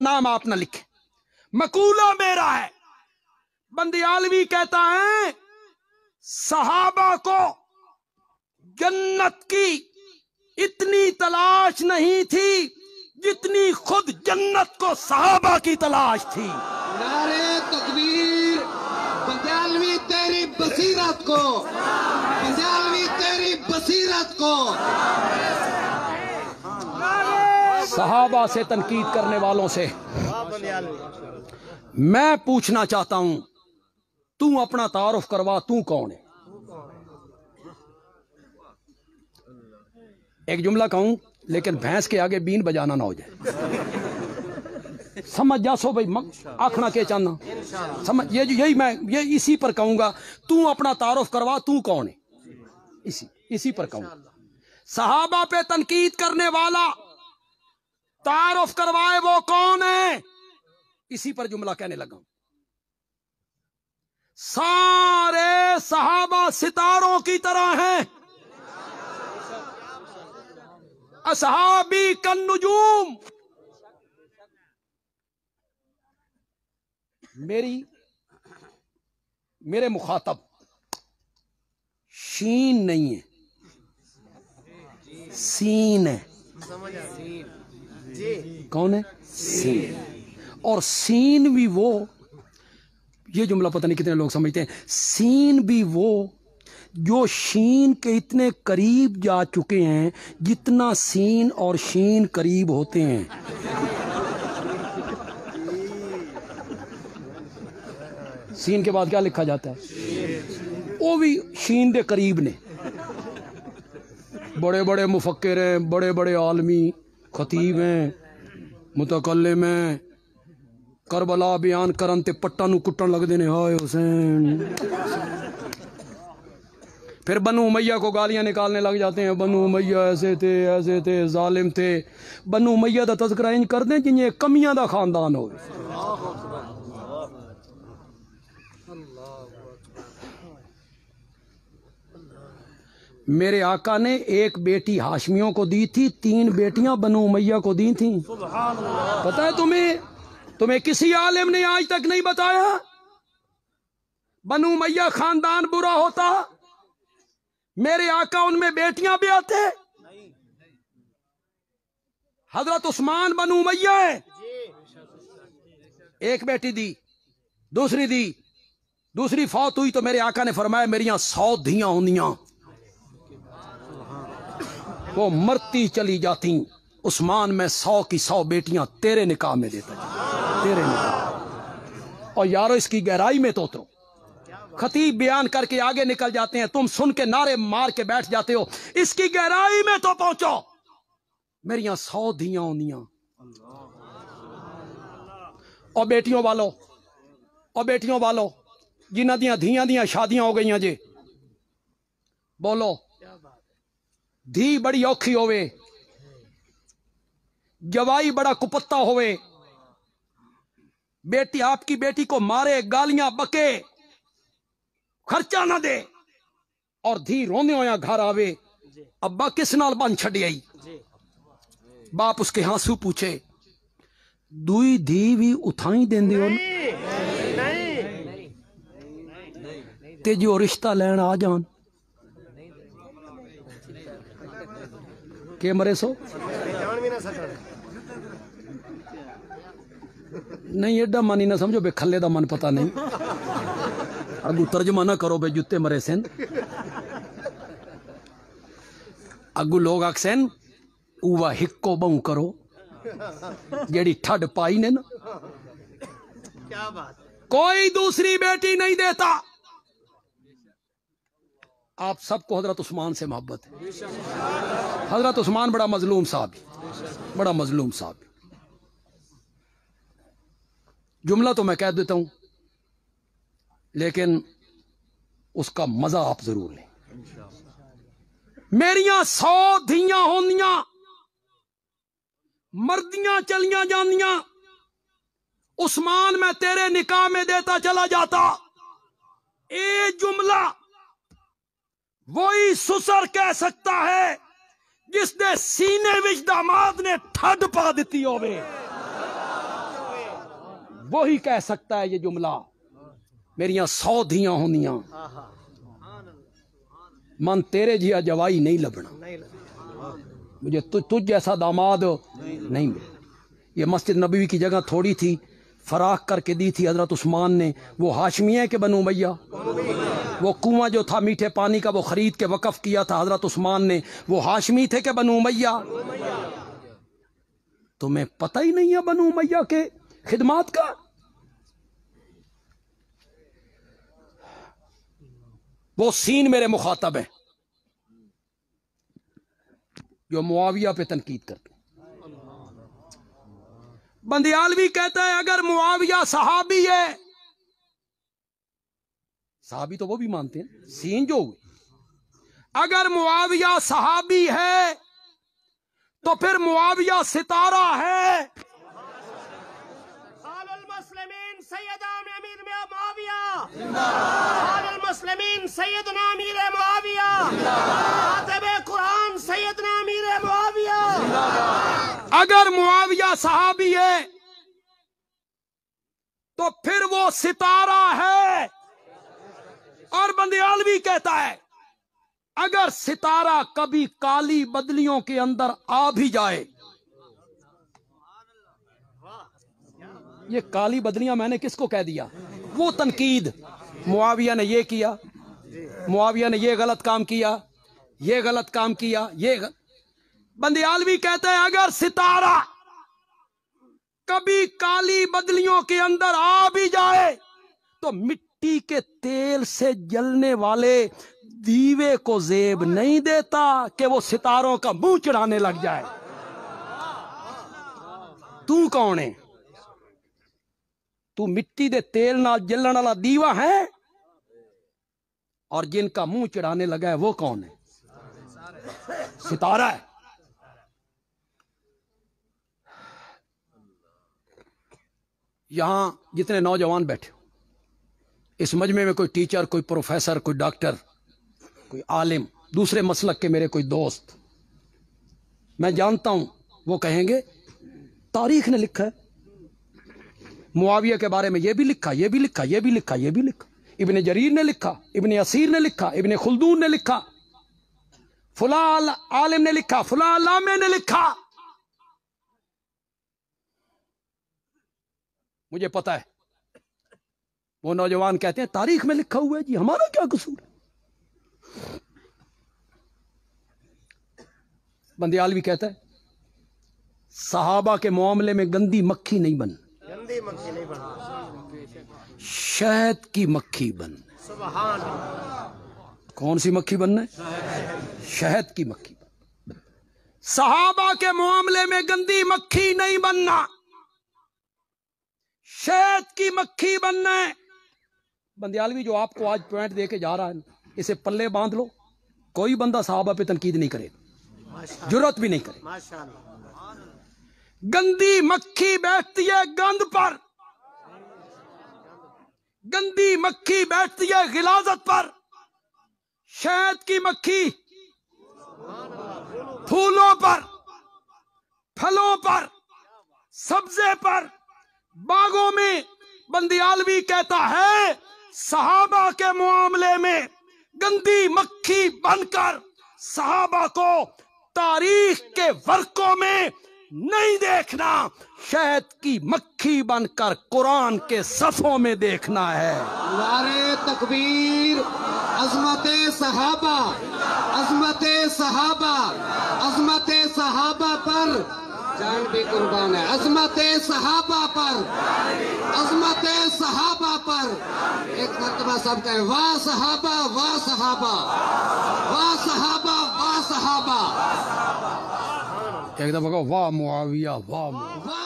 नाम आप ना लिखें, मकूला मेरा है। बंदियालवी कहता है सहाबा को जन्नत की इतनी तलाश नहीं थी जितनी खुद जन्नत को सहाबा की तलाश थी। नारे तकबीर। बंदियालवी तेरी बसीरत को, बंदियालवी तेरी बसीरत को। सहाबा से तनकीद करने वालों से मैं पूछना चाहता हूं, तू अपना तारुफ करवा, तू कौन है? एक जुमला कहूं लेकिन भैंस के आगे बीन बजाना ना हो जाए, समझ जा सो भाई, आखना के चाहना समझ, ये इसी पर कहूंगा, तू अपना तारुफ करवा, तू कौन है? इसी पर कहूंगा। सहाबा पे तनकीद करने वाला तारुफ करवाए वो कौन है, इसी पर जुमला कहने लगा। सारे सहाबा सितारों की तरह हैं, असहाबी कन्नुजूम। मेरे मुखातब शीन नहीं है, सीन है। कौन है? सीन। और सीन भी वो, ये जुमला पता नहीं कितने लोग समझते हैं, सीन भी वो जो शीन के इतने करीब जा चुके हैं जितना सीन और शीन करीब होते हैं। सीन के बाद क्या लिखा जाता है? वो भी शीन के करीब ने। बड़े बड़े मुफक्किर हैं, बड़े बड़े आलमी खतीब हैं, मुतकल्लिम हैं, करबला बयान करन ते पट्टा नू कुट्टन लगदे ने, हाय हुसैन। फिर बनु उमैया को गालियां निकालने लग जाते हैं, बनु उमैया ऐसे थे जालिम थे। बनु उमैया दा तज़किरा इंज कर दें जिन्हें कमियां दा खानदान हो। मेरे आका ने एक बेटी हाशमियों को दी थी, 3 बेटियां बनु उमैया को दी थी। पता है तुम्हें किसी आलिम ने आज तक नहीं बताया बनु उमैया खानदान बुरा होता? मेरे आका उनमें बेटियां भी आते। हजरत उस्मान बनु उमैया है, एक बेटी दी, दूसरी फौत हुई तो मेरे आका ने फरमाया मेरियां 100 धियां होंदियां, वो मरती चली जाती। उस्मान में 100 की 100 बेटियां तेरे निकाह में देता, तेरे निकाह। और यारो इसकी गहराई में तो उतरो। खतीब बयान करके आगे निकल जाते हैं, तुम सुन के नारे मार के बैठ जाते हो। इसकी गहराई में तो पहुंचो। मेरियां 100 धियां होंदियां। और बेटियों वालों जिन्हां दियां धियां दियां शादियां हो गई जे, बोलो धी बड़ी औखी होवे, जवाई बड़ा कुपत्ता होवे, बेटी आपकी बेटी को मारे, गालियां बके, खर्चा ना दे, और धी रोने होया घर आवे, अब्बा किस नाल बन छड़ी आई? बाप उसके हांसू पूछे, दुई धी भी उठाई देंदे हो ते जो रिश्ता लैन आ जान के मरे सो नहीं। एडा मन ही ना समझो बे, खल्ले दा मन पता नहीं। अगू तर्जमा ना करो बे जुत्ते मरे सेन। अगू लोग आखसेन उवा हिक्को बहु करो जेड़ी ठड पाई ने ना। क्या बात, कोई दूसरी बेटी नहीं देता। आप सबको हजरत उस्मान से मोहब्बत है। हजरत उस्मान बड़ा मजलूम साहब। जुमला तो मैं कह देता हूं लेकिन उसका मजा आप जरूर लें। मेरियां 100 धियां होंदियां, मर्दियां चलियां जांदियां, उस्मान मैं तेरे निकाह में देता चला जाता। ये जुमला वही सुसर कह सकता है जिसने सीने विच दामाद ने ठड पा दी होवे। वही कह सकता है ये जुमला, मेरिया 100 धियां होंदियां मन तेरे जिया जवाई नहीं लबना, मुझे तुझ जैसा दामाद नहीं मिले। ये मस्जिद नबवी की जगह थोड़ी थी, फराख करके दी थी हजरत उस्मान ने। वो हाशमिया के बनु उमैया, वो कुआं जो था मीठे पानी का वो खरीद के वक़फ़ किया था हजरत उस्मान ने, वो हाशमी थे के बनु उमैया। तुम्हें पता ही नहीं है बनु उमैया के खिदमात का। वो सीन मेरे मुखातब है जो मुआविया पे तनकीद करते। बंदियालवी कहता है अगर मुआविया सहाबी है, सहाबी तो वो भी मानते हैं, सीन जो हुए, अगर मुआविया सहाबी है तो फिर मुआविया सितारा है। अगर मुआविया सहाबी है तो फिर वो सितारा है। और बंदियालवी कहता है अगर सितारा कभी काली बदलियों के अंदर आ भी जाए, ये काली बदलियां मैंने किसको कह दिया? वो तनकीद, मुआविया ने ये किया, मुआविया ने ये गलत काम किया, ये गलत काम किया, बंदियालवी कहते हैं अगर सितारा कभी काली बदलियों के अंदर आ भी जाए तो मिट्टी के तेल से जलने वाले दीवे को जेब नहीं देता कि वो सितारों का मुंह चढ़ाने लग जाए। तू कौन है? तू मिट्टी दे तेल नाल जलने वाला दीवा है, और जिनका मुंह चढ़ाने लगा है वो कौन है? सितारा है। यहां जितने नौजवान बैठे हो, इस मजमे में कोई टीचर, कोई प्रोफेसर, कोई डॉक्टर, कोई आलिम, दूसरे मसलक के मेरे कोई दोस्त, मैं जानता हूं वो कहेंगे तारीख ने लिखा है मुआविया के बारे में, ये भी लिखा, ये भी लिखा, ये भी लिखा, ये भी लिखा, इब्ने जरीर ने लिखा, इब्ने असीर ने लिखा, इब्ने खुल्दून ने लिखा, फुला आलिम ने लिखा, फुला अल्लामे ने लिखा। मुझे पता है वो नौजवान कहते हैं तारीख में लिखा हुआ है जी, हमारा क्या कसूर है? बंदियालवी कहता है सहाबा के मामले में गंदी मक्खी नहीं बन, शहद की मक्खी बन। कौन सी मक्खी बनना है? शहद की मक्खी बन। सहाबा के मामले में गंदी मक्खी नहीं बनना, शहद की मक्खी बनना है। बंदियालवी जो आपको आज पॉइंट देके जा रहा है, इसे पल्ले बांध लो, कोई बंदा सहाबा पे तनकीद नहीं करेगा, जुर्रत भी नहीं करे। गंदी मक्खी बैठती है गंद पर, गंदी मक्खी बैठती है गिलाजत पर, शहद की मक्खी फूलों पर, फलों पर, सब्जे पर, बागों में। बंदियालवी कहता है सहाबा के मामले में गंदी मक्खी बनकर सहाबा को तारीख के वर्कों में नहीं देखना, शहद की मक्खी बनकर कुरान के सफ़ों में देखना है। नारे तकबीर, अज़मते सहाबा, अज़मते सहाबा, अज़मते सहाबा पर जान भी कुर्बान है। अज़मते सहाबा पर, अज़मते सहाबा पर एक मर्तबा सब कहे वाह सहाबा, वाह सहाबा, वाह सहाबा, वाह सहाबा। एक दफा कहो वाह मुआविया, वाह मुआविया।